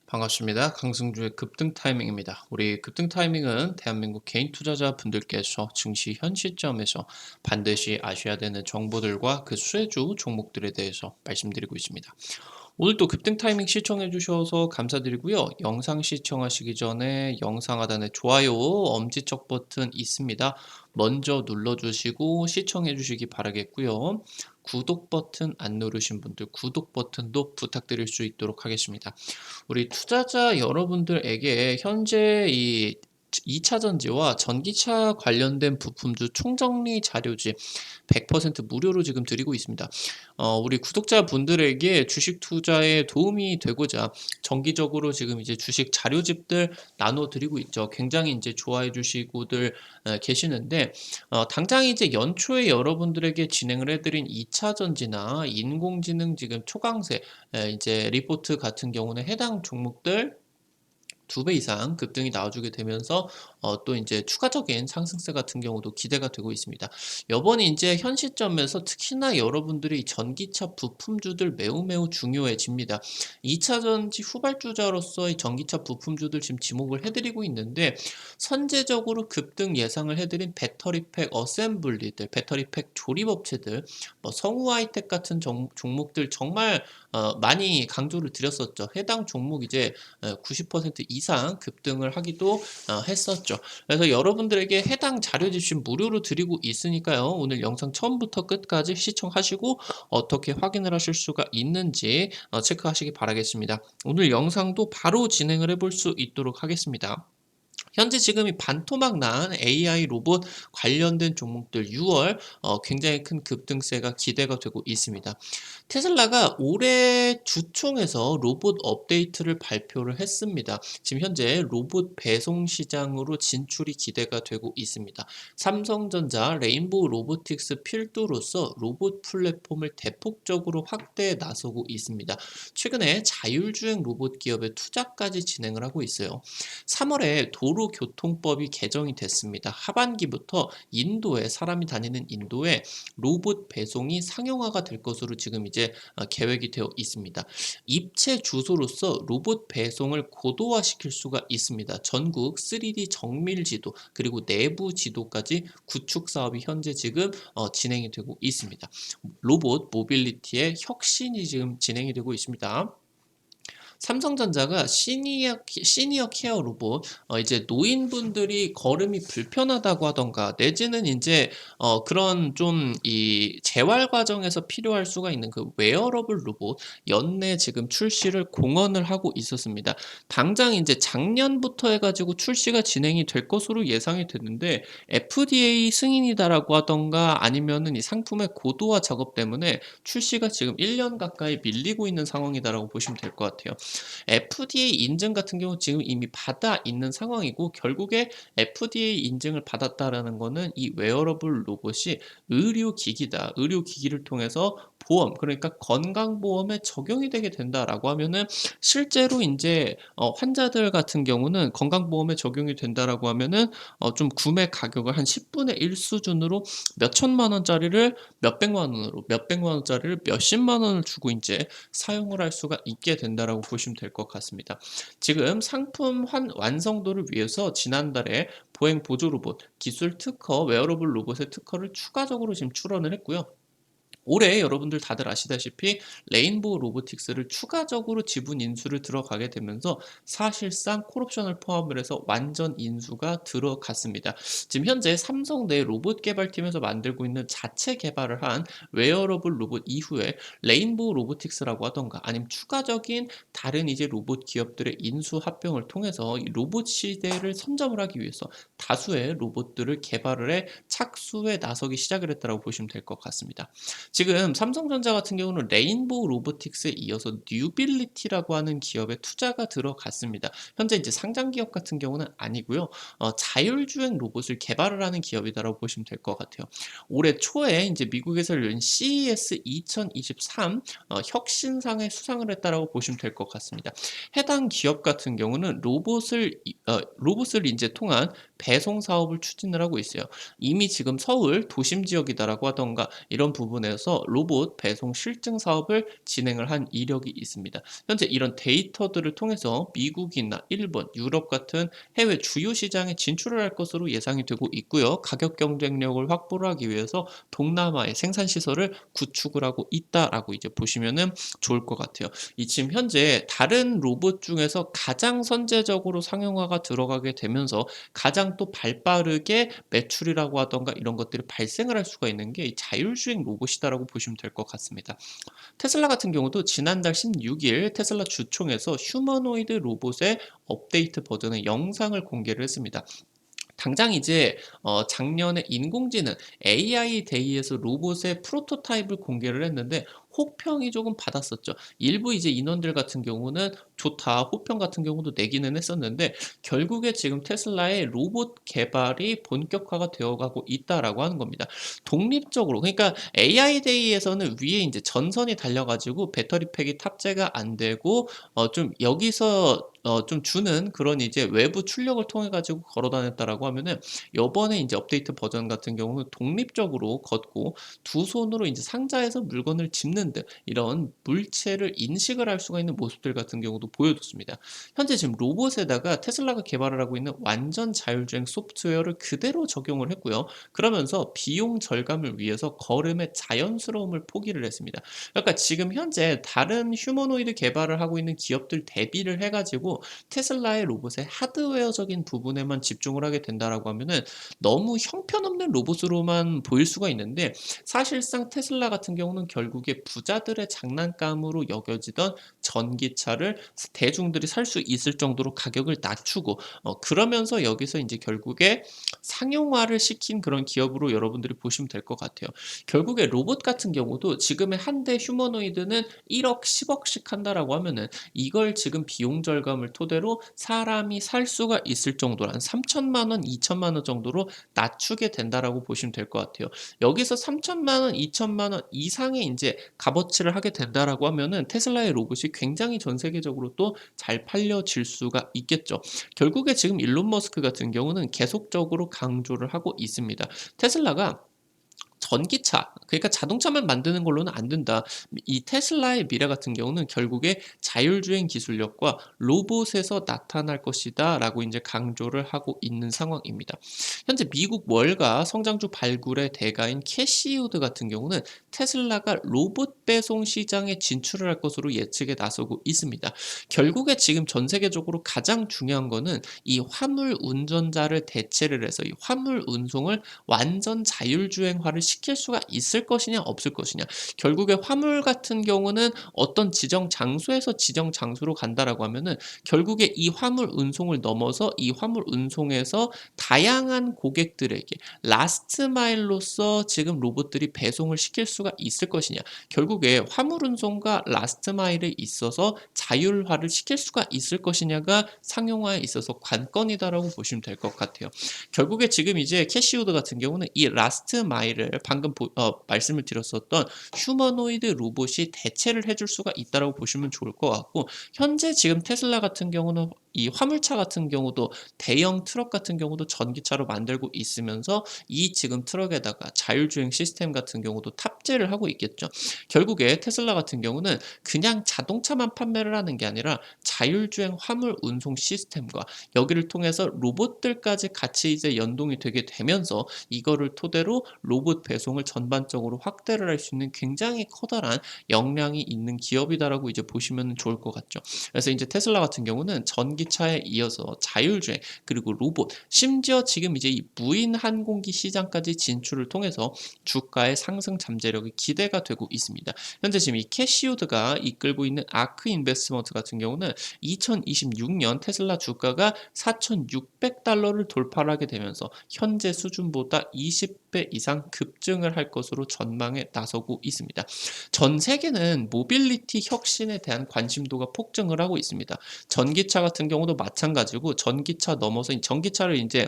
반갑습니다. 강승주의 급등 타이밍입니다. 우리 급등 타이밍은 대한민국 개인 투자자분들께서 증시 현 시점에서 반드시 아셔야 되는 정보들과 그 수혜주 종목들에 대해서 말씀드리고 있습니다. 오늘도 급등 타이밍 시청해 주셔서 감사드리고요. 영상 시청하시기 전에 영상 하단에 좋아요, 엄지척 버튼 있습니다. 먼저 눌러주시고 시청해 주시기 바라겠고요. 구독 버튼 안 누르신 분들 구독 버튼도 부탁드릴 수 있도록 하겠습니다. 우리 투자자 여러분들에게 현재 이 2차 전지와 전기차 관련된 부품주 총정리 자료집 100% 무료로 지금 드리고 있습니다. 우리 구독자분들에게 주식 투자에 도움이 되고자 정기적으로 지금 이제 주식 자료집들 나눠 드리고 있죠. 굉장히 이제 좋아해 주시고들 계시는데, 당장 이제 연초에 여러분들에게 진행을 해드린 2차 전지나 인공지능 지금 초강세 이제 리포트 같은 경우는 해당 종목들 2배 이상 급등이 나와주게 되면서 또 이제 추가적인 상승세 같은 경우도 기대가 되고 있습니다. 요번에 이제 현 시점에서 특히나 여러분들이 전기차 부품주들 매우 중요해집니다. 2차 전지 후발주자로서 이 전기차 부품주들 지금 지목을 해드리고 있는데, 선제적으로 급등 예상을 해드린 배터리팩 어셈블리들, 배터리팩 조립업체들, 뭐 성우하이텍 같은 종목들 정말 많이 강조를 드렸었죠. 해당 종목 이제 90% 이상 급등을 하기도 했었죠. 그래서 여러분들에게 해당 자료 집신 무료로 드리고 있으니까요. 오늘 영상 처음부터 끝까지 시청하시고 어떻게 확인을 하실 수가 있는지 체크하시기 바라겠습니다. 오늘 영상도 바로 진행을 해볼 수 있도록 하겠습니다. 현재 지금 이 반토막 난 AI 로봇 관련된 종목들 6월 굉장히 큰 급등세가 기대가 되고 있습니다. 테슬라가 올해 주총에서 로봇 업데이트를 발표를 했습니다. 지금 현재 로봇 배송 시장으로 진출이 기대가 되고 있습니다. 삼성전자 레인보우 로보틱스 필두로서 로봇 플랫폼을 대폭적으로 확대에 나서고 있습니다. 최근에 자율주행 로봇 기업에 투자까지 진행을 하고 있어요. 3월에 도로교통법이 개정이 됐습니다. 하반기부터 인도에 사람이 다니는 인도에 로봇 배송이 상용화가 될 것으로 지금 이제 계획이 되어 있습니다. 입체 주소로서 로봇 배송을 고도화시킬 수가 있습니다. 전국 3D 정밀 지도 그리고 내부 지도까지 구축 사업이 현재 지금 진행이 되고 있습니다. 로봇 모빌리티의 혁신이 지금 진행이 되고 있습니다. 삼성전자가 시니어 케어 로봇, 이제 노인분들이 걸음이 불편하다고 하던가, 내지는 이제, 그런 좀 이 재활 과정에서 필요할 수가 있는 그 웨어러블 로봇, 연내 지금 출시를 공언을 하고 있었습니다. 당장 이제 작년부터 해가지고 출시가 진행이 될 것으로 예상이 됐는데, FDA 승인이다라고 하던가, 아니면은 이 상품의 고도화 작업 때문에 출시가 지금 1년 가까이 밀리고 있는 상황이다라고 보시면 될 것 같아요. FDA 인증 같은 경우 지금 이미 받아 있는 상황이고, 결국에 FDA 인증을 받았다라는 거는 이 웨어러블 로봇이 의료기기다. 의료기기를 통해서 보험, 그러니까 건강보험에 적용이 되게 된다라고 하면은, 실제로 이제 환자들 같은 경우는 건강보험에 적용이 된다라고 하면은 좀 구매 가격을 한 10분의 1 수준으로 몇천만 원짜리를 몇백만 원으로, 몇백만 원짜리를 몇십만 원을 주고 이제 사용을 할 수가 있게 된다라고 보시면 될 것 같습니다. 지금 상품 완성도를 위해서 지난달에 보행 보조 로봇, 기술 특허, 웨어러블 로봇의 특허를 추가적으로 지금 출원을 했고요. 올해 여러분들 다들 아시다시피 레인보우 로보틱스를 추가적으로 지분 인수를 들어가게 되면서 사실상 콜옵션을 포함을 해서 완전 인수가 들어갔습니다. 지금 현재 삼성 내 로봇 개발팀에서 만들고 있는 자체 개발을 한 웨어러블 로봇 이후에 레인보우 로보틱스라고 하던가, 아니면 추가적인 다른 이제 로봇 기업들의 인수 합병을 통해서 이 로봇 시대를 선점을 하기 위해서 다수의 로봇들을 개발을 해 착수에 나서기 시작을 했다고 보시면 될 것 같습니다. 지금 삼성전자 같은 경우는 레인보우 로보틱스에 이어서 뉴빌리티라고 하는 기업에 투자가 들어갔습니다. 현재 이제 상장 기업 같은 경우는 아니고요. 자율주행 로봇을 개발을 하는 기업이다라고 보시면 될 것 같아요. 올해 초에 이제 미국에서 열린 CES 2023 혁신상에 수상을 했다라고 보시면 될 것 같습니다. 해당 기업 같은 경우는 로봇을 이제 통한 배송 사업을 추진을 하고 있어요. 이미 지금 서울 도심 지역이다라고 하던가 이런 부분에서 기업에서 로봇 배송 실증 사업을 진행을 한 이력이 있습니다. 현재 이런 데이터들을 통해서 미국이나 일본, 유럽 같은 해외 주요 시장에 진출을 할 것으로 예상이 되고 있고요. 가격 경쟁력을 확보를 하기 위해서 동남아의 생산 시설을 구축을 하고 있다라고 이제 보시면은 좋을 것 같아요. 이 지금 현재 다른 로봇 중에서 가장 선제적으로 상용화가 들어가게 되면서 가장 또 발빠르게 매출이라고 하던가 이런 것들이 발생을 할 수가 있는 게 이 자율주행 로봇이다라고 보시면 될 것 같습니다. 테슬라 같은 경우도 지난달 16일 테슬라 주총에서 휴머노이드 로봇의 업데이트 버전의 영상을 공개를 했습니다. 당장 이제 작년에 인공지능 AI 데이에서 로봇의 프로토타입을 공개를 했는데 호평이 조금 받았었죠. 일부 이제 인원들 같은 경우는 좋다, 호평 같은 경우도 내기는 했었는데 결국에 지금 테슬라의 로봇 개발이 본격화가 되어가고 있다라고 하는 겁니다. 독립적으로 그러니까 AI 데이에서는 위에 이제 전선이 달려가지고 배터리 팩이 탑재가 안 되고 좀 여기서 좀 주는 그런 이제 외부 출력을 통해 가지고 걸어 다녔다라고 하면은 요번에 인제 업데이트 버전 같은 경우는 독립적으로 걷고 두 손으로 인제 상자에서 물건을 짚는 등 이런 물체를 인식을 할 수가 있는 모습들 같은 경우도 보여줬습니다. 현재 지금 로봇에다가 테슬라가 개발을 하고 있는 완전 자율주행 소프트웨어를 그대로 적용을 했고요. 그러면서 비용 절감을 위해서 걸음의 자연스러움을 포기를 했습니다. 그러니까 지금 현재 다른 휴머노이드 개발을 하고 있는 기업들 대비를 해 가지고 테슬라의 로봇의 하드웨어적인 부분에만 집중을 하게 된다라고 하면은 너무 형편없는 로봇으로만 보일 수가 있는데 사실상 테슬라 같은 경우는 결국에 부자들의 장난감으로 여겨지던 전기차를 대중들이 살 수 있을 정도로 가격을 낮추고 그러면서 여기서 인제 결국에 상용화를 시킨 그런 기업으로 여러분들이 보시면 될 것 같아요. 결국에 로봇 같은 경우도 지금의 한 대 휴머노이드는 1억 10억씩 한다라고 하면은 이걸 지금 비용 절감을 토대로 사람이 살 수가 있을 정도로 한 3천만 원, 2천만 원 정도로 낮추게 된다라고 보시면 될 것 같아요. 여기서 3천만 원, 2천만 원 이상의 인제 값어치를 하게 된다라고 하면은 테슬라의 로봇이 굉장히 전 세계적으로 또 잘 팔려질 수가 있겠죠. 결국에 지금 일론 머스크 같은 경우는 계속적으로 강조를 하고 있습니다. 테슬라가 전기차 그러니까 자동차만 만드는 걸로는 안 된다. 이 테슬라의 미래 같은 경우는 결국에 자율주행 기술력과 로봇에서 나타날 것이다라고 인제 강조를 하고 있는 상황입니다. 현재 미국 월가 성장주 발굴의 대가인 캐시 우드 같은 경우는 테슬라가 로봇 배송 시장에 진출을 할 것으로 예측에 나서고 있습니다. 결국에 지금 전 세계적으로 가장 중요한 거는 이 화물 운전자를 대체를 해서 이 화물 운송을 완전 자율주행화를 시킬 수가 있을 것이냐 없을 것이냐. 결국에 화물 같은 경우는 어떤 지정 장소에서 지정 장소로 간다라고 하면은 결국에 이 화물 운송을 넘어서 이 화물 운송에서 다양한 고객들에게 라스트 마일로서 지금 로봇들이 배송을 시킬 수가 있을 것이냐. 결국에 화물 운송과 라스트 마일에 있어서 자율화를 시킬 수가 있을 것이냐가 상용화에 있어서 관건이다라고 보시면 될 것 같아요. 결국에 지금 이제 캐시우드 같은 경우는 이 라스트 마일을 방금 말씀을 드렸었던 휴머노이드 로봇이 대체를 해줄 수가 있다라고 보시면 좋을 것 같고 현재 지금 테슬라 같은 경우는 이 화물차 같은 경우도 대형 트럭 같은 경우도 전기차로 만들고 있으면서 이 지금 트럭에다가 자율주행 시스템 같은 경우도 탑재를 하고 있겠죠. 결국에 테슬라 같은 경우는 그냥 자동차만 판매를 하는 게 아니라 자율주행 화물 운송 시스템과 여기를 통해서 로봇들까지 같이 이제 연동이 되게 되면서 이거를 토대로 로봇 배송을 전반적으로 확대를 할 수 있는 굉장히 커다란 역량이 있는 기업이다라고 이제 보시면 좋을 것 같죠. 그래서 이제 테슬라 같은 경우는 전기차에 이어서 자율주행 그리고 로봇 심지어 지금 이제 이 무인 항공기 시장까지 진출을 통해서 주가의 상승 잠재력이 기대가 되고 있습니다. 현재 지금 이 캐시우드가 이끌고 있는 아크 인베스트먼트 같은 경우는 2026년 테슬라 주가가 4,600달러를 돌파를 하게 되면서 현재 수준보다 20배 이상 급증을 할 것으로 전망에 나서고 있습니다. 전 세계는 모빌리티 혁신에 대한 관심도가 폭증을 하고 있습니다. 전기차 같은 경우도 마찬가지고 전기차 넘어서 전기차를 이제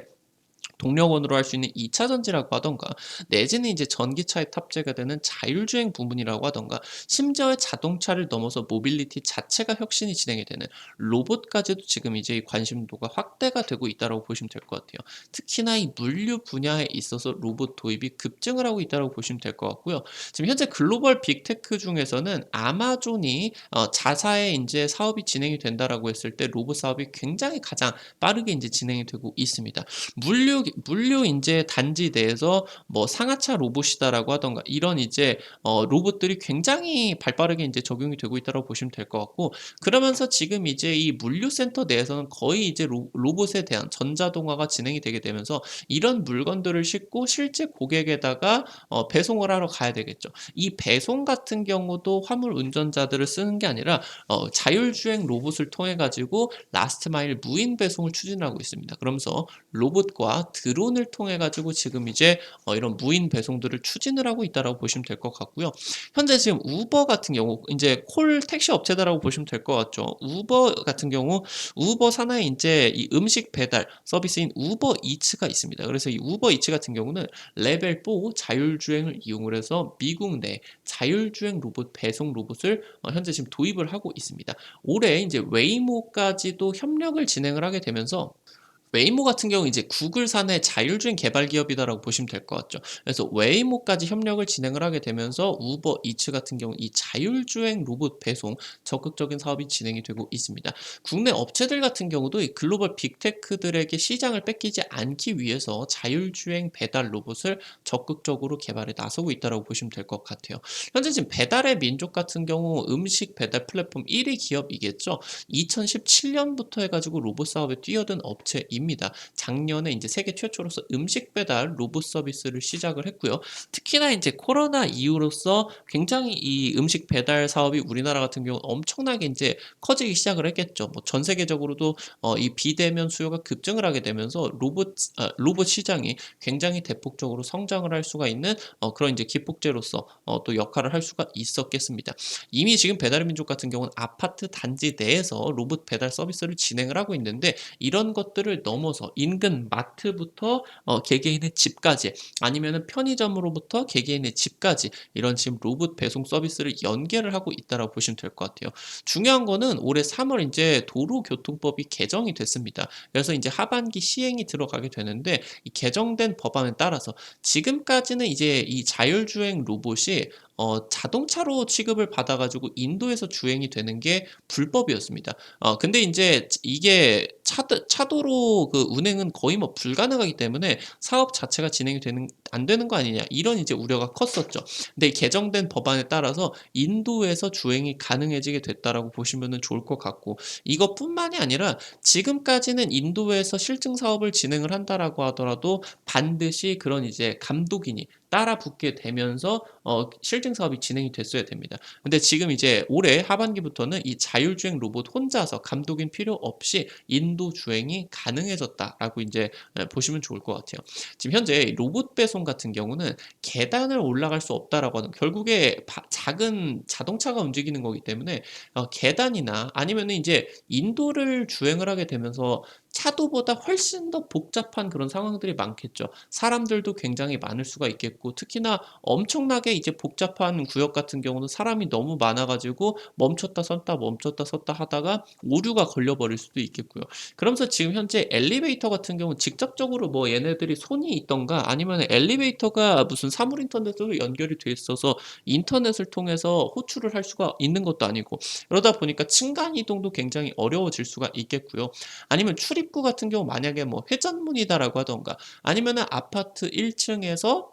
동력원으로 할 수 있는 2차 전지라고 하던가, 내지는 이제 전기차에 탑재가 되는 자율주행 부분이라고 하던가, 심지어 자동차를 넘어서 모빌리티 자체가 혁신이 진행이 되는 로봇까지도 지금 이제 이 관심도가 확대가 되고 있다고 보시면 될 것 같아요. 특히나 이 물류 분야에 있어서 로봇 도입이 급증을 하고 있다고 보시면 될 것 같고요. 지금 현재 글로벌 빅테크 중에서는 아마존이 자사의 이제 사업이 진행이 된다라고 했을 때 로봇 사업이 굉장히 가장 빠르게 이제 진행이 되고 있습니다. 물류 인제 단지 내에서 뭐 상하차 로봇이다라고 하던가, 이런 이제 로봇들이 굉장히 발빠르게 인제 적용이 되고 있다고 보시면 될 것 같고, 그러면서 지금 이제 이 물류센터 내에서는 거의 이제 로봇에 대한 전자동화가 진행이 되게 되면서 이런 물건들을 싣고 실제 고객에다가 배송을 하러 가야 되겠죠. 이 배송 같은 경우도 화물 운전자들을 쓰는 게 아니라 자율주행 로봇을 통해 가지고 라스트 마일 무인 배송을 추진하고 있습니다. 그러면서 로봇과 드론을 통해 가지고 지금 이제 이런 무인 배송들을 추진을 하고 있다라고 보시면 될 것 같고요. 현재 지금 우버 같은 경우 인제 콜 택시 업체다라고 보시면 될 것 같죠. 우버 같은 경우 우버 산하에 인제 이 음식 배달 서비스인 우버 이츠가 있습니다. 그래서 이 우버 이츠 같은 경우는 레벨 4 자율주행을 이용을 해서 미국 내 자율주행 로봇 배송 로봇을 현재 지금 도입을 하고 있습니다. 올해 인제 웨이모까지도 협력을 진행을 하게 되면서, 웨이모 같은 경우 이제 구글 산의 자율주행 개발 기업이다라고 보시면 될 것 같죠. 그래서 웨이모까지 협력을 진행을 하게 되면서 우버 이츠 같은 경우 이 자율주행 로봇 배송 적극적인 사업이 진행이 되고 있습니다. 국내 업체들 같은 경우도 이 글로벌 빅테크들에게 시장을 뺏기지 않기 위해서 자율주행 배달 로봇을 적극적으로 개발에 나서고 있다라고 보시면 될 것 같아요. 현재 지금 배달의 민족 같은 경우 음식 배달 플랫폼 1위 기업이겠죠. 2017년부터 해가지고 로봇 사업에 뛰어든 업체입니다. 작년에 이제 세계 최초로서 음식 배달 로봇 서비스를 시작을 했고요. 특히나 이제 코로나 이후로서 굉장히 이 음식 배달 사업이 우리나라 같은 경우 엄청나게 이제 커지기 시작을 했겠죠. 뭐 전 세계적으로도 이 비대면 수요가 급증을 하게 되면서 로봇 시장이 굉장히 대폭적으로 성장을 할 수가 있는 그런 이제 기폭제로서 또 역할을 할 수가 있었겠습니다. 이미 지금 배달의 민족 같은 경우는 아파트 단지 내에서 로봇 배달 서비스를 진행을 하고 있는데, 이런 것들을 넘어서 인근 마트부터 개개인의 집까지, 아니면은 편의점으로부터 개개인의 집까지 이런 지금 로봇 배송 서비스를 연계를 하고 있다라고 보시면 될 것 같아요. 중요한 거는 올해 3월 인제 도로교통법이 개정이 됐습니다. 그래서 인제 하반기 시행이 들어가게 되는데, 이 개정된 법안에 따라서 지금까지는 이제 이 자율주행 로봇이 자동차로 취급을 받아 가지고 인도에서 주행이 되는 게 불법이었습니다. 근데 인제 이게 차도로 그 운행은 거의 뭐 불가능하기 때문에 사업 자체가 진행이 되는 안 되는 거 아니냐, 이런 이제 우려가 컸었죠. 근데 이 개정된 법안에 따라서 인도에서 주행이 가능해지게 됐다라고 보시면은 좋을 것 같고, 이것뿐만이 아니라 지금까지는 인도에서 실증 사업을 진행을 한다라고 하더라도 반드시 그런 이제 감독인이 따라 붙게 되면서 실증 사업이 진행이 됐어야 됩니다. 근데 지금 이제 올해 하반기부터는 이 자율주행 로봇 혼자서 감독인 필요 없이 인도 주행이 가능해졌다라고 인제 보시면 좋을 것 같아요. 지금 현재 로봇 배송 같은 경우는 계단을 올라갈 수 없다라고 하는, 결국에 작은 자동차가 움직이는 거기 때문에 계단이나 아니면은 인제 인도를 주행을 하게 되면서 차도보다 훨씬 더 복잡한 그런 상황들이 많겠죠. 사람들도 굉장히 많을 수가 있겠고, 특히나 엄청나게 이제 복잡한 구역 같은 경우는 사람이 너무 많아 가지고 멈췄다 섰다 멈췄다 섰다 하다가 오류가 걸려 버릴 수도 있겠고요. 그러면서 지금 현재 엘리베이터 같은 경우는 직접적으로 뭐 얘네들이 손이 있던가, 아니면 엘리베이터가 무슨 사물 인터넷으로 연결이 돼 있어서 인터넷을 통해서 호출을 할 수가 있는 것도 아니고, 그러다 보니까 층간 이동도 굉장히 어려워질 수가 있겠고요. 아니면 출입구 같은 경우 만약에 뭐 회전문이다라고 하던가, 아니면은 아파트 1 층에서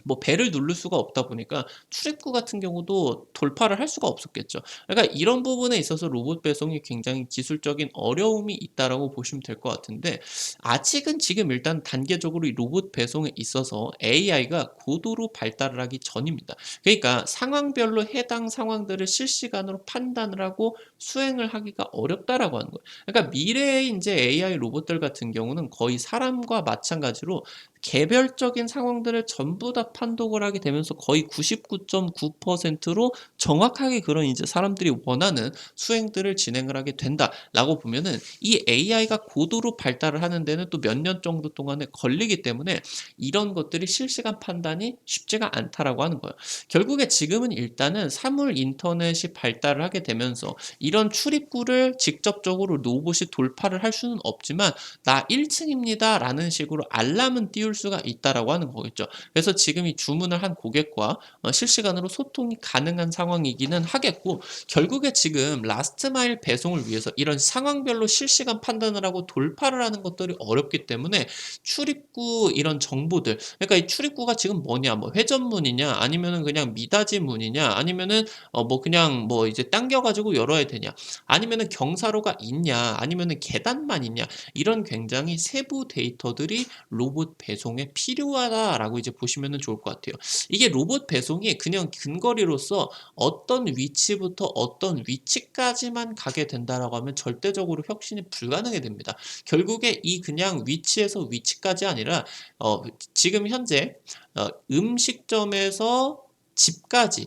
뭐 벨을 누를 수가 없다 보니까 출입구 같은 경우도 돌파를 할 수가 없었겠죠. 그러니까 이런 부분에 있어서 로봇 배송이 굉장히 기술적인 어려움이 있다라고 보시면 될 것 같은데, 아직은 지금 일단 단계적으로 이 로봇 배송에 있어서 AI가 고도로 발달을 하기 전입니다. 그러니까 상황별로 해당 상황들을 실시간으로 판단을 하고 수행을 하기가 어렵다라고 하는 거예요. 그러니까 미래의 인제 AI 로봇들 같은 경우는 거의 사람과 마찬가지로 개별적인 상황들을 전부 다 실시간 판독을 하게 되면서 거의 99.9%로 정확하게 그런 이제 사람들이 원하는 수행들을 진행을 하게 된다라고 보면은 이 AI가 고도로 발달을 하는 데는 또 몇 년 정도 동안에 걸리기 때문에 이런 것들이 실시간 판단이 쉽지가 않다라고 하는 거예요. 결국에 지금은 일단은 사물 인터넷이 발달을 하게 되면서 이런 출입구를 직접적으로 로봇이 돌파를 할 수는 없지만 나 1층입니다 라는 식으로 알람은 띄울 수가 있다라고 하는 거겠죠. 그래서 지금 이 주문을 한 고객과 실시간으로 소통이 가능한 상황이기는 하겠고, 결국에 지금 라스트 마일 배송을 위해서 이런 상황별로 실시간 판단을 하고 돌파를 하는 것들이 어렵기 때문에 출입구 이런 정보들, 그러니까 이 출입구가 지금 뭐냐, 뭐 회전문이냐 아니면은 그냥 미닫이 문이냐 아니면은 뭐 그냥 뭐 이제 당겨 가지고 열어야 되냐 아니면은 경사로가 있냐 아니면은 계단만 있냐, 이런 굉장히 세부 데이터들이 로봇 배송에 필요하다라고 이제 보시면은 좋을 것 같아요. 이게 로봇 배송이 그냥 근거리로서 어떤 위치부터 어떤 위치까지만 가게 된다라고 하면 절대적으로 혁신이 불가능이 됩니다. 결국에 이 그냥 위치에서 위치까지 아니라 지금 현재 음식점에서 집까지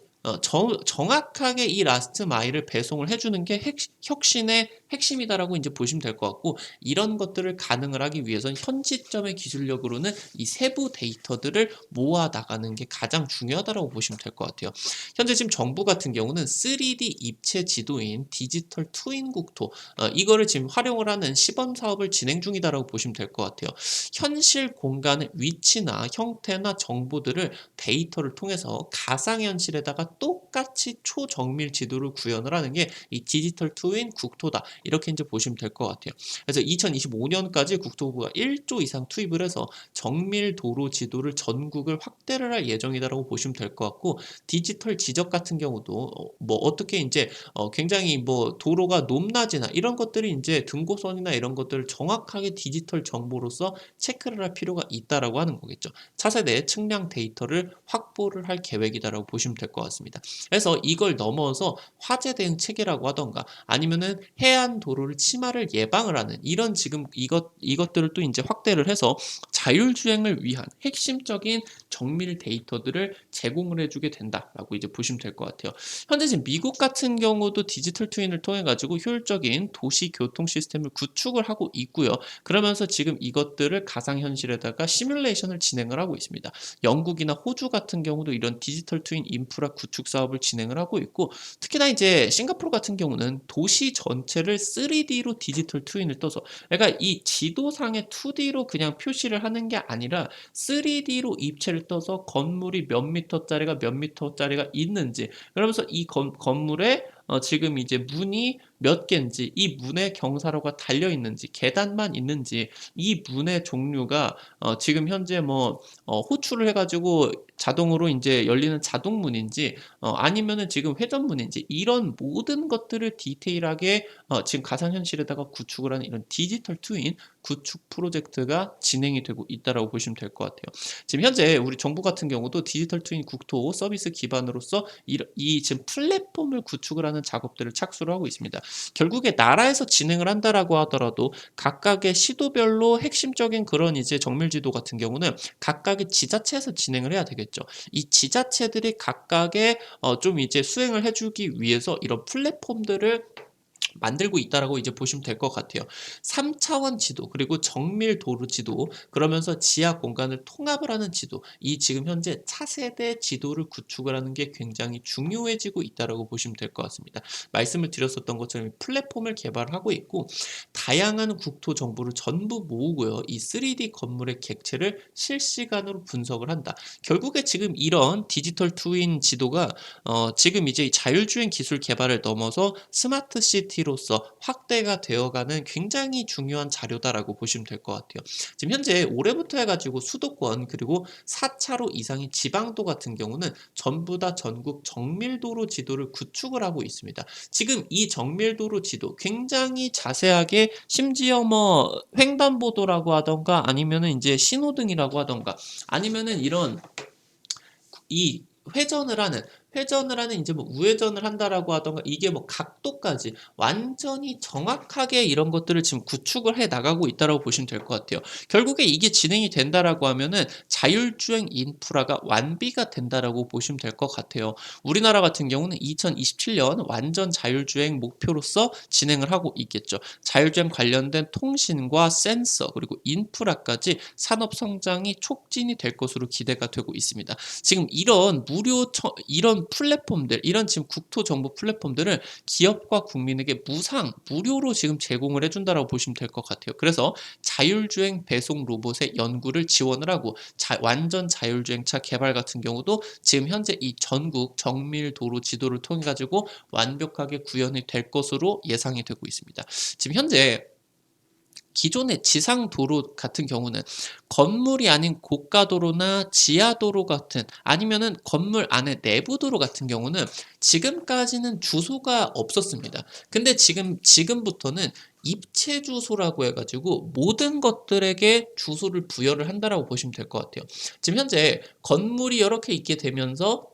정확하게 이 라스트 마일을 배송을 해주는 게 혁신의 핵심이다라고 이제 보시면 될 것 같고, 이런 것들을 가능을 하기 위해선 현 시점의 기술력으로는 이 세부 데이터들을 모아 나가는 게 가장 중요하다라고 보시면 될 것 같아요. 현재 지금 정부 같은 경우는 3D 입체 지도인 디지털 트윈 국토, 이거를 지금 활용을 하는 시범 사업을 진행 중이다라고 보시면 될 것 같아요. 현실 공간의 위치나 형태나 정보들을 데이터를 통해서 가상현실에다가 똑같이 초정밀 지도를 구현을 하는 게 이 디지털 트윈 국토다, 이렇게 이제 보시면 될 것 같아요. 그래서 2025년까지 국토부가 1조 이상 투입을 해서 정밀 도로 지도를 전국을 확대를 할 예정이다라고 보시면 될 것 같고, 디지털 지적 같은 경우도 뭐 어떻게 이제 굉장히 뭐 도로가 높낮이나 이런 것들이 이제 등고선이나 이런 것들을 정확하게 디지털 정보로서 체크를 할 필요가 있다라고 하는 거겠죠. 차세대 측량 데이터를 확보를 할 계획이다라고 보시면 될 것 같습니다. 그래서 이걸 넘어서 화재 대응 체계라고 하던가 아니면은 해안 도로를 침하를 예방을 하는 이런 지금 이것들을 또 이제 확대를 해서 자율주행을 위한 핵심적인 정밀 데이터들을 제공을 해주게 된다라고 이제 보시면 될 것 같아요. 현재 지금 미국 같은 경우도 디지털 트윈을 통해 가지고 효율적인 도시 교통 시스템을 구축을 하고 있고요. 그러면서 지금 이것들을 가상현실에다가 시뮬레이션을 진행을 하고 있습니다. 영국이나 호주 같은 경우도 이런 디지털 트윈 인프라 구축 사업을 진행을 하고 있고, 특히나 이제 싱가포르 같은 경우는 도시 전체를 3D로 디지털 트윈을 떠서, 그러니까 이 지도상의 2D로 그냥 표시를 하는 게 아니라 3D로 입체를 떠서 건물이 몇 미터짜리가 몇 미터짜리가 있는지, 그러면서 이 건물에 지금 이제 문이 몇 개인지, 이 문에 경사로가 달려 있는지, 계단만 있는지, 이 문의 종류가 지금 현재 뭐 호출을 해가지고 자동으로 이제 열리는 자동문인지 아니면은 지금 회전문인지, 이런 모든 것들을 디테일하게 지금 가상현실에다가 구축을 하는 이런 디지털 트윈 구축 프로젝트가 진행이 되고 있다라고 보시면 될 것 같아요. 지금 현재 우리 정부 같은 경우도 디지털 트윈 국토 서비스 기반으로서 이 지금 플랫폼을 구축을 하는 작업들을 착수를 하고 있습니다. 결국에 나라에서 진행을 한다라고 하더라도 각각의 시도별로 핵심적인 그런 이제 정밀지도 같은 경우는 각각의 지자체에서 진행을 해야 되겠죠. 이 지자체들이 각각의 좀 이제 수행을 해주기 위해서 이런 플랫폼들을 만들고 있다라고 이제 보시면 될 것 같아요. 3차원 지도, 그리고 정밀 도로 지도, 그러면서 지하 공간을 통합을 하는 지도, 이 지금 현재 차세대 지도를 구축을 하는 게 굉장히 중요해지고 있다라고 보시면 될 것 같습니다. 말씀을 드렸었던 것처럼 플랫폼을 개발하고 있고, 다양한 국토 정보를 전부 모으고요. 이 3D 건물의 객체를 실시간으로 분석을 한다. 결국에 지금 이런 디지털 트윈 지도가 지금 이제 자율주행 기술 개발을 넘어서 스마트 시티로서 확대가 되어가는 굉장히 중요한 자료다라고 보시면 될 것 같아요. 지금 현재 올해부터 해가지고 수도권 그리고 4차로 이상의 지방도 같은 경우는 전부 다 전국 정밀도로 지도를 구축을 하고 있습니다. 지금 이 정밀도로 지도 굉장히 자세하게, 심지어 뭐 횡단보도라고 하던가 아니면은 이제 신호등이라고 하던가 아니면은 이런 이 회전을 하는 회전을 하는 이제 뭐 우회전을 한다라고 하던가 이게 뭐 각도까지 완전히 정확하게 이런 것들을 지금 구축을 해 나가고 있다라고 보시면 될 것 같아요. 결국에 이게 진행이 된다라고 하면은 자율주행 인프라가 완비가 된다라고 보시면 될 것 같아요. 우리나라 같은 경우는 2027년 완전 자율주행 목표로서 진행을 하고 있겠죠. 자율주행 관련된 통신과 센서 그리고 인프라까지 산업 성장이 촉진이 될 것으로 기대가 되고 있습니다. 지금 이런 이런 플랫폼들, 이런 지금 국토 정보 플랫폼들을 기업과 국민에게 무료로 지금 제공을 해준다라고 보시면 될 것 같아요. 그래서 자율주행 배송 로봇의 연구를 지원을 하고 완전 자율주행차 개발 같은 경우도 지금 현재 이 전국 정밀 도로 지도를 통해 가지고 완벽하게 구현이 될 것으로 예상이 되고 있습니다. 지금 현재 기존의 지상 도로 같은 경우는 건물이 아닌 고가도로나 지하도로 같은 아니면은 건물 안에 내부 도로 같은 경우는 지금까지는 주소가 없었습니다. 근데 지금부터는 입체 주소라고 해가지고 모든 것들에게 주소를 부여를 한다라고 보시면 될 것 같아요. 지금 현재 건물이 이렇게 있게 되면서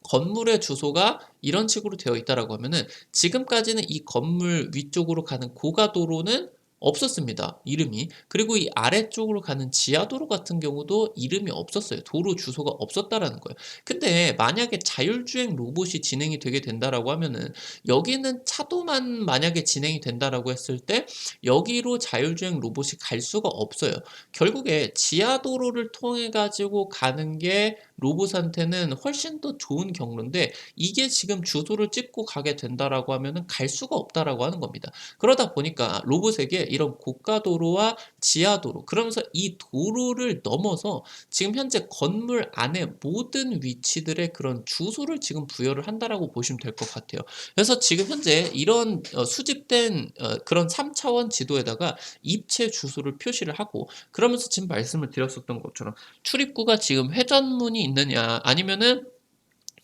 건물의 주소가 이런 식으로 되어 있다라고 하면은 지금까지는 이 건물 위쪽으로 가는 고가도로는 없었습니다. 이름이. 그리고 이 아래쪽으로 가는 지하도로 같은 경우도 이름이 없었어요. 도로 주소가 없었다라는 거예요. 근데 만약에 자율주행 로봇이 진행이 되게 된다라고 하면은 여기는 차도만 만약에 진행이 된다라고 했을 때 여기로 자율주행 로봇이 갈 수가 없어요. 결국에 지하도로를 통해 가지고 가는 게 로봇한테는 훨씬 더 좋은 경로인데 이게 지금 주소를 찍고 가게 된다라고 하면은 갈 수가 없다라고 하는 겁니다. 그러다 보니까 로봇에게 이런 고가도로와 지하도로 그러면서 이 도로를 넘어서 지금 현재 건물 안에 모든 위치들의 그런 주소를 지금 부여를 한다라고 보시면 될 것 같아요. 그래서 지금 현재 이런 수집된 그런 3차원 지도에다가 입체 주소를 표시를 하고 그러면서 지금 말씀을 드렸었던 것처럼 출입구가 지금 회전문이 있느냐 아니면은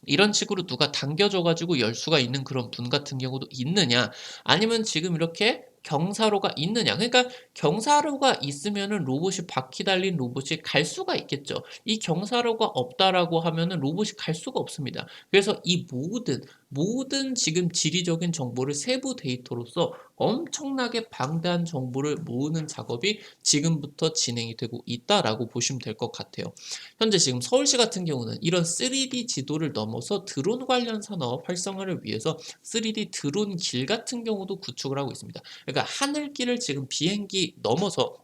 이런 식으로 누가 당겨줘 가지고 열 수가 있는 그런 분 같은 경우도 있느냐 아니면 지금 이렇게 경사로가 있느냐 그러니까 경사로가 있으면은 로봇이 바퀴 달린 로봇이 갈 수가 있겠죠. 이 경사로가 없다라고 하면은 로봇이 갈 수가 없습니다. 그래서 이 모든 지금 지리적인 정보를 세부 데이터로서 엄청나게 방대한 정보를 모으는 작업이 지금부터 진행이 되고 있다라고 보시면 될 것 같아요. 현재 지금 서울시 같은 경우는 이런 3D 지도를 넘어서 드론 관련 산업 활성화를 위해서 3D 드론 길 같은 경우도 구축을 하고 있습니다. 그러니까 하늘길을 지금 비행기 넘어서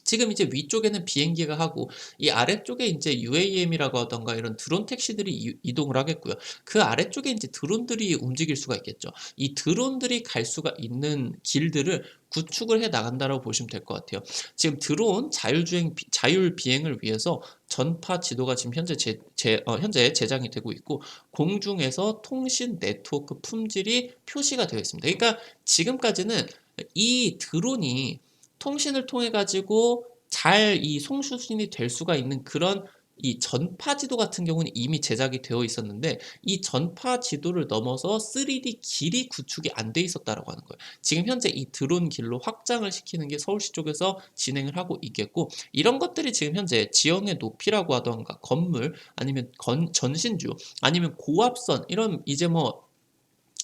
지금 이제 위쪽에는 비행기가 하고 이 아래쪽에 이제 UAM이라고 하던가 이런 드론 택시들이 이동을 하겠고요. 그 아래쪽에 이제 드론들이 움직일 수가 있겠죠. 이 드론들이 갈 수가 있는 길들을 구축을 해 나간다라고 보시면 될 것 같아요. 지금 드론 자율 비행을 위해서 전파 지도가 지금 현재 제작이 되고 있고 공중에서 통신 네트워크 품질이 표시가 되어 있습니다. 그러니까 지금까지는 이 드론이 통신을 통해 가지고 잘 이 송수신이 될 수가 있는 그런 이 전파 지도 같은 경우는 이미 제작이 되어 있었는데 이 전파 지도를 넘어서 3D 길이 구축이 안 돼 있었다라고 하는 거예요. 지금 현재 이 드론 길로 확장을 시키는 게 서울시 쪽에서 진행을 하고 있겠고 이런 것들이 지금 현재 지형의 높이라고 하던가 건물 아니면 전신주 아니면 고압선 이런 이제 뭐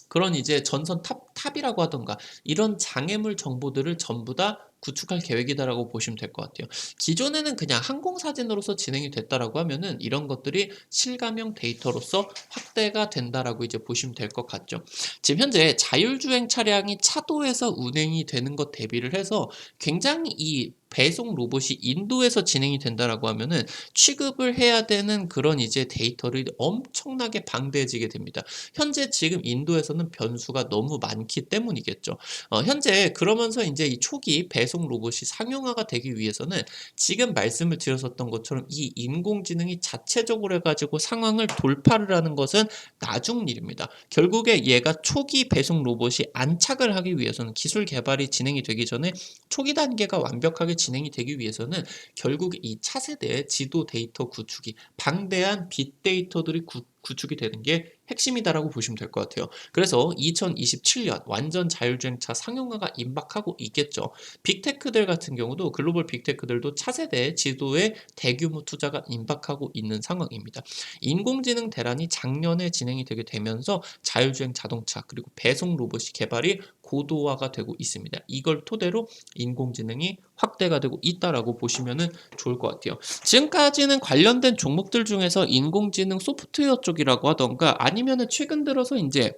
그런 이제 전선 탑이라고 하던가 이런 장애물 정보들을 전부 다 구축할 계획이다라고 보시면 될 것 같아요. 기존에는 그냥 항공사진으로서 진행이 됐다라고 하면은 이런 것들이 실감형 데이터로서 확대가 된다라고 이제 보시면 될 것 같죠. 지금 현재 자율주행 차량이 차도에서 운행이 되는 것 대비를 해서 굉장히 이 배송 로봇이 인도에서 진행이 된다라고 하면은 취급을 해야 되는 그런 이제 데이터를 엄청나게 방대해지게 됩니다. 현재 지금 인도에서는 변수가 너무 많기 때문이겠죠. 현재 그러면서 이제 이 초기 배송 로봇이 상용화가 되기 위해서는 지금 말씀을 드렸었던 것처럼 이 인공지능이 자체적으로 해가지고 상황을 돌파를 하는 것은 나중 일입니다. 결국에 얘가 초기 배송 로봇이 안착을 하기 위해서는 기술 개발이 진행이 되기 전에 초기 단계가 완벽하게 진행이 되기 위해서는 결국 이 차세대 지도 데이터 구축이 방대한 빅데이터들이 구축이 되는 게 핵심이다라고 보시면 될 것 같아요. 그래서 2027년 완전 자율주행차 상용화가 임박하고 있겠죠. 빅테크들 같은 경우도 글로벌 빅테크들도 차세대 지도에 대규모 투자가 임박하고 있는 상황입니다. 인공지능 대란이 작년에 진행이 되게 되면서 자율주행 자동차 그리고 배송 로봇이 개발이 고도화가 되고 있습니다. 이걸 토대로 인공지능이 확대가 되고 있다라고 보시면은 좋을 것 같아요. 지금까지는 관련된 종목들 중에서 인공지능 소프트웨어 쪽이라고 하던가 아니면은 최근 들어서 인제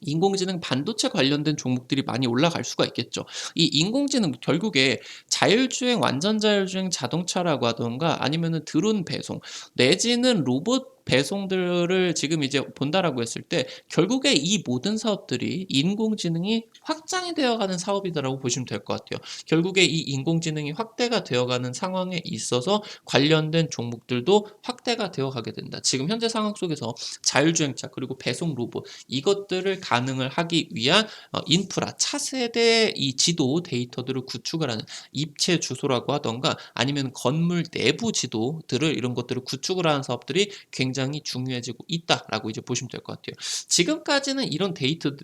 인공지능 반도체 관련된 종목들이 많이 올라갈 수가 있겠죠. 이 인공지능 결국에 자율주행, 완전 자율주행 자동차라고 하던가 아니면은 드론 배송 내지는 로봇 배송들을 지금 이제 본다라고 했을 때 결국에 이 모든 사업들이 인공지능이 확장이 되어가는 사업이다라고 보시면 될 것 같아요. 결국에 이 인공지능이 확대가 되어가는 상황에 있어서 관련된 종목들도 확대가 되어가게 된다. 지금 현재 상황 속에서 자율주행차 그리고 배송 로봇 이것들을 가능을 하기 위한 인프라, 차세대 이 지도 데이터들을 구축을 하는 입체 주소라고 하던가 아니면 건물 내부 지도들을 이런 것들을 구축을 하는 사업들이 굉장히 중요해지고 있다라고 이제 보시면 될 것 같아요. 지금까지는 이런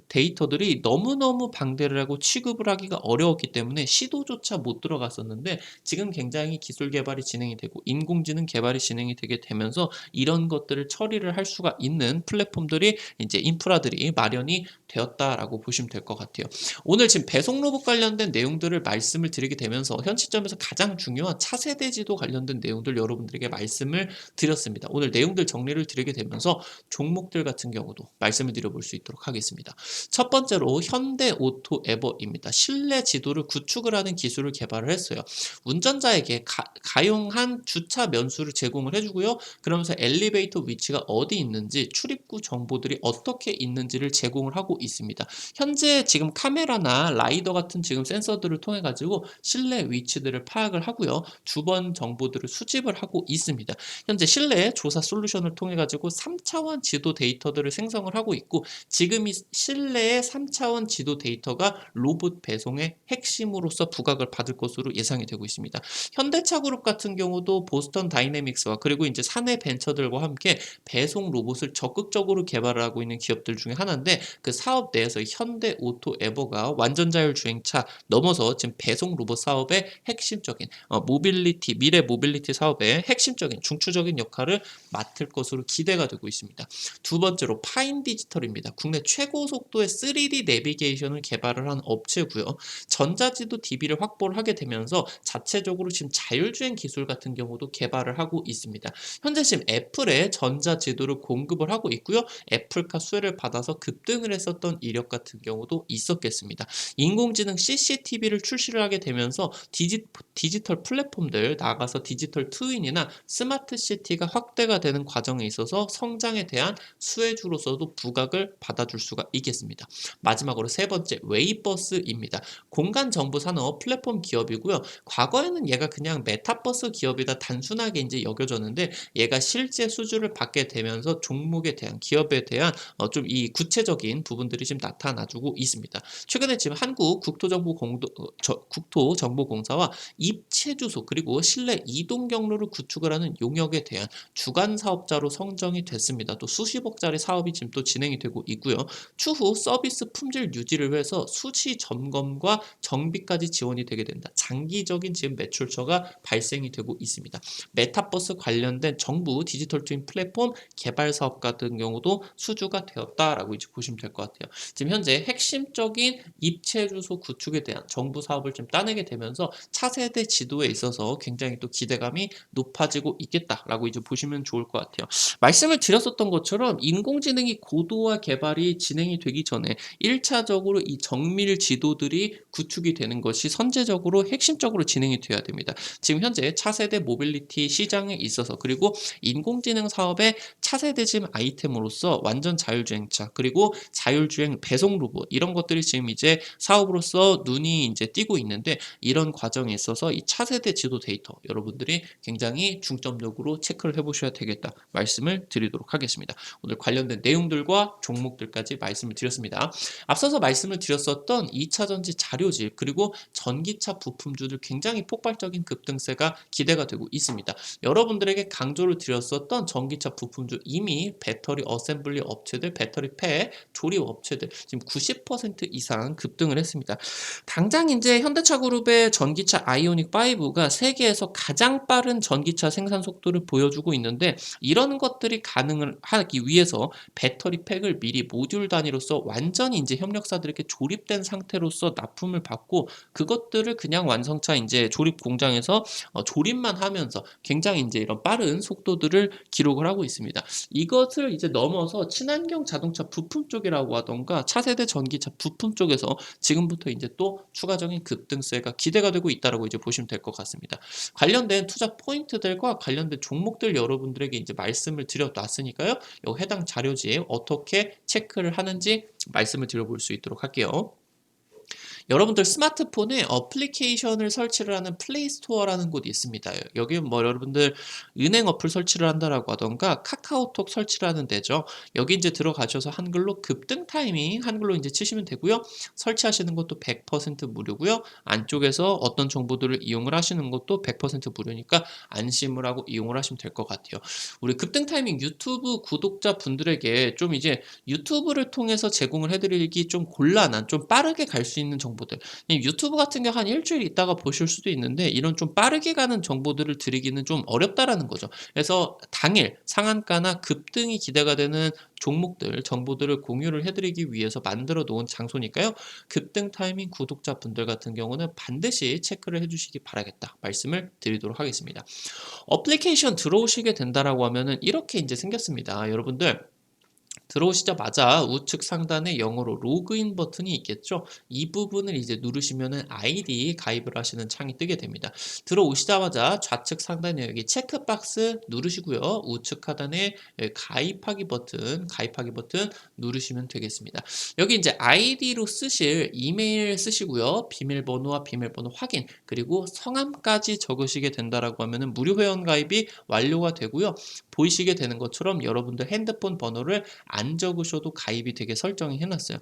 데이터들이 너무너무 방대를 하고 취급을 하기가 어려웠기 때문에 시도조차 못 들어갔었는데 지금 굉장히 기술 개발이 진행이 되고 인공지능 개발이 진행이 되게 되면서 이런 것들을 처리를 할 수가 있는 플랫폼들이 이제 인프라들이 마련이 되었다라고 보시면 될 것 같아요. 오늘 지금 배송 로봇 관련된 내용들을 말씀을 드리게 되면서 현 시점에서 가장 중요한 차세대 지도 관련된 내용들 여러분들에게 말씀을 드렸습니다. 오늘 내용들 정리를 드리게 되면서 종목들 같은 경우도 말씀을 드려볼 수 있도록 하겠습니다. 첫 번째로 현대오토에버입니다. 실내 지도를 구축을 하는 기술을 개발을 했어요. 운전자에게 가용한 주차 면수를 제공을 해주고요. 그러면서 엘리베이터 위치가 어디 있는지 출입구 정보들이 어떻게 있는지를 제공을 하고 있습니다. 현재 지금 카메라나 라이더 같은 지금 센서들을 통해 가지고 실내 위치들을 파악을 하고요. 주변 정보들을 수집을 하고 있습니다. 현재 실내 조사 솔루션을 통해 가지고 3차원 지도 데이터들을 생성을 하고 있고 지금 이 실내의 3차원 지도 데이터가 로봇 배송의 핵심으로서 부각을 받을 것으로 예상이 되고 있습니다. 현대차 그룹 같은 경우도 보스턴 다이내믹스와 그리고 이제 사내 벤처들과 함께 배송 로봇을 적극적으로 개발을 하고 있는 기업들 중에 하나인데 그 사업 내에서 현대오토에버가 완전 자율 주행차 넘어서 지금 배송 로봇 사업의 핵심적인 모빌리티 미래 모빌리티 사업의 핵심적인 중추적인 역할을 맡을 것으로 기대가 되고 있습니다. 두 번째로 파인 디지털입니다. 국내 최고 속도의 3D 내비게이션을 개발을 한 업체고요. 전자지도 DB를 확보를 하게 되면서 자체적으로 지금 자율주행 기술 같은 경우도 개발을 하고 있습니다. 현재 지금 애플에 전자지도를 공급을 하고 있고요. 애플카 수혜를 받아서 급등을 했었던 이력 같은 경우도 있었겠습니다. 인공지능 CCTV를 출시를 하게 되면서 디지털 플랫폼들 나아가서 디지털 트윈이나 스마트 시티가 확대가 되는 과정에 있어서 성장에 대한 수혜주로서도 부각을 받아줄 수가 있겠습니다. 마지막으로 세 번째 웨이버스입니다. 공간 정보 산업 플랫폼 기업이고요. 과거에는 얘가 그냥 메타버스 기업이다 단순하게 이제 여겨졌는데 얘가 실제 수주를 받게 되면서 종목에 대한 기업에 대한 좀 이 구체적인 부분들이 지금 나타나주고 있습니다. 최근에 지금 한국 국토정보공사와 입체 주소 그리고 실내 이동 경로를 구축을 하는 용역에 대한 주간 사업자로 선정이 됐습니다. 또 수십억짜리 사업이 지금 또 진행이 되고 있고요. 추후 서비스 품질 유지를 위해서 수시 점검과 정비까지 지원이 되게 된다. 장기적인 지금 매출처가 발생이 되고 있습니다. 메타버스 관련된 정부 디지털 트윈 플랫폼 개발 사업 같은 경우도 수주가 되었다라고 이제 보시면 될 것 같아요. 지금 현재 핵심적인 입체 주소 구축에 대한 정부 사업을 좀 따내게 되면서 차세대 지도에 있어서 굉장히 또 기대감이 높아지고 있겠다라고 이제 보시면 좋을 것 같아요. 말씀을 드렸었던 것처럼 인공지능이 고도화 개발이 진행이 되기 전에 1차적으로 이 정밀 지도들이 구축이 되는 것이 선제적으로 핵심적으로 진행이 되어야 됩니다. 지금 현재 차세대 모빌리티 시장에 있어서 그리고 인공지능 사업의 차세대 지금 아이템으로서 완전 자율주행차 그리고 자율주행 배송 로봇 이런 것들이 지금 이제 사업으로서 눈이 이제 띄고 있는데 이런 과정에 있어서 이 차세대 지도 데이터 여러분들이 굉장히 중점적으로 체크를 해보셔야 되겠다 말씀을 드리도록 하겠습니다. 오늘 관련된 내용들과 종목들까지 말씀을 드렸습니다. 앞서서 말씀을 드렸었던 2차전지 자료집 그리고 전기차 부품주들 굉장히 폭발적인 급등세가 기대가 되고 있습니다. 여러분들에게 강조를 드렸었던 전기차 부품주 주식들도 이미 배터리 어셈블리 업체들, 배터리 팩 조립 업체들 지금 90% 이상 급등을 했습니다. 당장 이제 현대차 그룹의 전기차 아이오닉 5가 세계에서 가장 빠른 전기차 생산 속도를 보여주고 있는데, 이런 것들이 가능을 하기 위해서 배터리 팩을 미리 모듈 단위로서 완전히 이제 협력사들에게 조립된 상태로서 납품을 받고, 그것들을 그냥 완성차 이제 조립 공장에서 조립만 하면서 굉장히 이제 이런 빠른 속도들을 기록을 하고 있습니다. 이것을 이제 넘어서 친환경 자동차 부품 쪽이라고 하던가 차세대 전기차 부품 쪽에서 지금부터 이제 또 추가적인 급등세가 기대가 되고 있다라고 이제 보시면 될 것 같습니다. 관련된 투자 포인트들과 관련된 종목들 여러분들에게 이제 말씀을 드려놨으니까요. 요 해당 자료지에 어떻게 체크를 하는지 말씀을 드려볼 수 있도록 할게요. 여러분들 스마트폰에 어플리케이션을 설치를 하는 플레이스토어라는 곳이 있습니다. 여기 뭐 여러분들 은행 어플 설치를 한다라고 하던가 카카오톡 설치를 하는 데죠. 여기 이제 들어가셔서 한글로 급등 타이밍 한글로 이제 치시면 되고요. 설치하시는 것도 100% 무료고요. 안쪽에서 어떤 정보들을 이용을 하시는 것도 100% 무료니까 안심을 하고 이용을 하시면 될 것 같아요. 우리 급등 타이밍 유튜브 구독자 분들에게 좀 이제 유튜브를 통해서 제공을 해드리기 좀 곤란한, 좀 빠르게 갈 수 있는 정보들. 유튜브 같은 경우 한 일주일 있다가 보실 수도 있는데, 이런 좀 빠르게 가는 정보들을 드리기는 좀 어렵다라는 거죠. 그래서 당일 상한가나 급등이 기대가 되는 종목들, 정보들을 공유를 해드리기 위해서 만들어 놓은 장소니까요. 급등 타이밍 구독자분들 같은 경우는 반드시 체크를 해주시기 바라겠다 말씀을 드리도록 하겠습니다. 어플리케이션 들어오시게 된다라고 하면은 이렇게 이제 생겼습니다. 여러분들 들어오시자마자 우측 상단에 영어로 로그인 버튼이 있겠죠. 이 부분을 이제 누르시면은 아이디 가입을 하시는 창이 뜨게 됩니다. 들어오시자마자 좌측 상단에 여기 체크박스 누르시고요. 우측 하단에 가입하기 버튼 누르시면 되겠습니다. 여기 이제 아이디로 쓰실 이메일 쓰시고요. 비밀번호와 비밀번호 확인, 그리고 성함까지 적으시게 된다라고 하면은 무료 회원 가입이 완료가 되고요. 보이시게 되는 것처럼 여러분들 핸드폰 번호를 안 적으셔도 가입이 되게 설정이 해놨어요.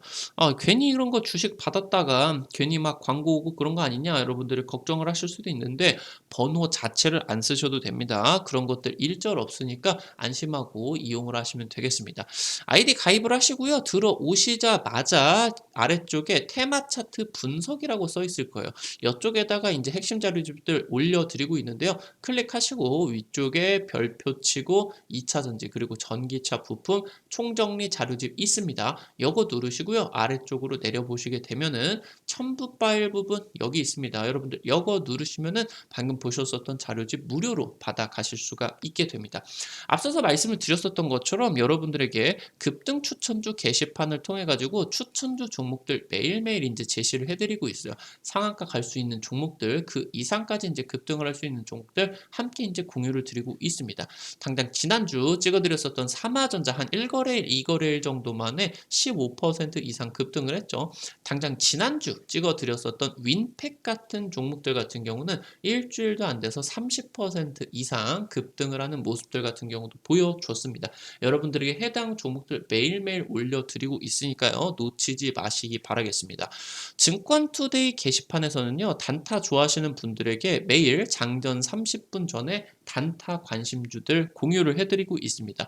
괜히 이런 거 주식 받았다가 괜히 막 광고 오고 그런 거 아니냐 여러분들이 걱정을 하실 수도 있는데, 번호 자체를 안 쓰셔도 됩니다. 그런 것들 일절 없으니까 안심하고 이용을 하시면 되겠습니다. 아이디 가입을 하시고요. 들어오시자마자 아래쪽에 테마 차트 분석이라고 써 있을 거예요. 이쪽에다가 이제 핵심 자료집들 올려드리고 있는데요. 클릭하시고 위쪽에 별표 치고 2차 전지 그리고 전기차 부품 총정리 자료집 있습니다. 요거 누르시고요. 아래쪽으로 내려보시게 되면은 첨부 파일 부분 여기 있습니다. 여러분들 요거 누르시면은 방금 보셨었던 자료집 무료로 받아 가실 수가 있게 됩니다. 앞서서 말씀을 드렸었던 것처럼 여러분들에게 급등 추천주 게시판을 통해 가지고 추천주 종목들 매일매일 이제 제시를 해드리고 있어요. 상한가 갈 수 있는 종목들, 그 이상까지 이제 급등을 할 수 있는 종목들 함께 이제 공유를 드리고 있습니다. 당장 지난주 찍어드렸었던 삼화전자 한 1거래일, 2거래일 정도 만에 15% 이상 급등을 했죠. 당장 지난주 찍어드렸었던 윈팩 같은 종목들 같은 경우는 일주일도 안 돼서 30% 이상 급등을 하는 모습들 같은 경우도 보여줬습니다. 여러분들에게 해당 종목들 매일매일 올려드리고 있으니까요. 놓치지 마시기 바라겠습니다. 증권투데이 게시판에서는요. 단타 좋아하시는 분들에게 매일 장전 30분 전에 단타 관심주들 공유를 해드리고 있습니다.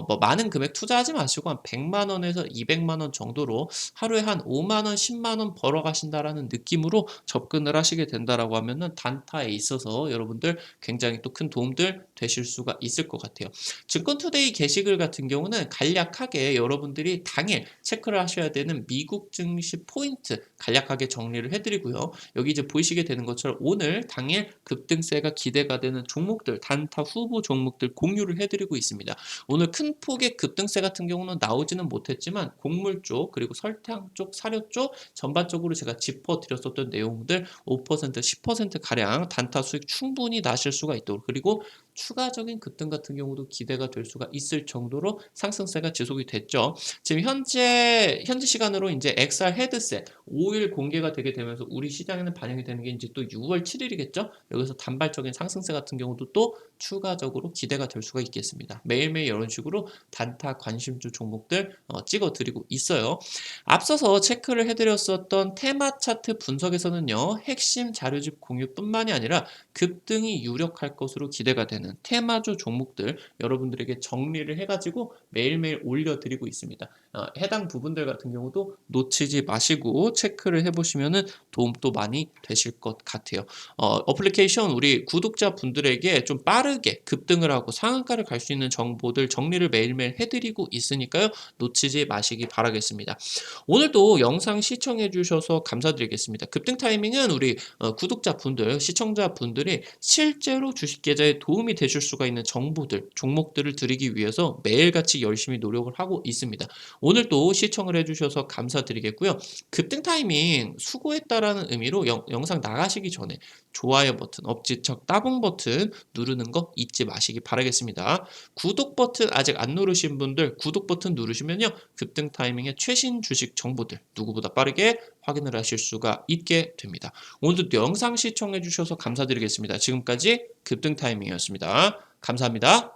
뭐 많은 금액 투자하지 마시고 한 100만 원에서 200만 원 정도로 하루에 한 5만 원, 10만 원 벌어 가신다라는 느낌으로 접근을 하시게 된다라고 하면은 단타에 있어서 여러분들 굉장히 또 큰 도움들 되실 수가 있을 것 같아요. 증권투데이 게시글 같은 경우는 간략하게 여러분들이 당일 체크를 하셔야 되는 미국 증시 포인트 간략하게 정리를 해드리고요. 여기 이제 보이시게 되는 것처럼 오늘 당일 급등세가 기대가 되는 종목들, 단타 후보 종목들 공유를 해드리고 있습니다. 오늘 큰 폭의 급등세 같은 경우는 나오지는 못했지만 곡물 쪽 그리고 설탕 쪽, 사료 쪽 전반적으로 제가 짚어드렸었던 내용들 5%, 10%가량 단타 수익 충분히 나실 수가 있도록, 그리고 추가적인 급등 같은 경우도 기대가 될 수가 있을 정도로 상승세가 지속이 됐죠. 지금 현재 시간으로 이제 XR 헤드셋 5일 공개가 되게 되면서 우리 시장에는 반영이 되는 게 이제 또 6월 7일이겠죠. 여기서 단발적인 상승세 같은 경우도 또 추가적으로 기대가 될 수가 있겠습니다. 매일매일 이런 식으로 단타 관심주 종목들 찍어드리고 있어요. 앞서서 체크를 해드렸었던 테마 차트 분석에서는요. 핵심 자료집 공유뿐만이 아니라 급등이 유력할 것으로 기대가 되는 되는 테마주 종목들 여러분들에게 정리를 해가지고 매일매일 올려드리고 있습니다. 해당 부분들 같은 경우도 놓치지 마시고 체크를 해보시면은 도움도 많이 되실 것 같아요. 어플리케이션 우리 구독자분들에게 좀 빠르게 급등을 하고 상한가를 갈 수 있는 정보들 정리를 매일매일 해드리고 있으니까요. 놓치지 마시기 바라겠습니다. 오늘도 영상 시청해 주셔서 감사드리겠습니다. 급등 타이밍은 우리 구독자분들, 시청자분들이 실제로 주식 계좌에 도움이 되실 수가 있는 정보들, 종목들을 드리기 위해서 매일같이 열심히 노력을 하고 있습니다. 오늘도 시청을 해주셔서 감사드리겠고요. 급등 타이밍 수고했다라는 의미로 영상 나가시기 전에 좋아요 버튼, 엄지척 따봉 버튼 누르는 거 잊지 마시기 바라겠습니다. 구독 버튼 아직 안 누르신 분들 구독 버튼 누르시면요. 급등 타이밍의 최신 주식 정보들 누구보다 빠르게 확인을 하실 수가 있게 됩니다. 오늘도 영상 시청해 주셔서 감사드리겠습니다. 지금까지 급등 타이밍이었습니다. 감사합니다.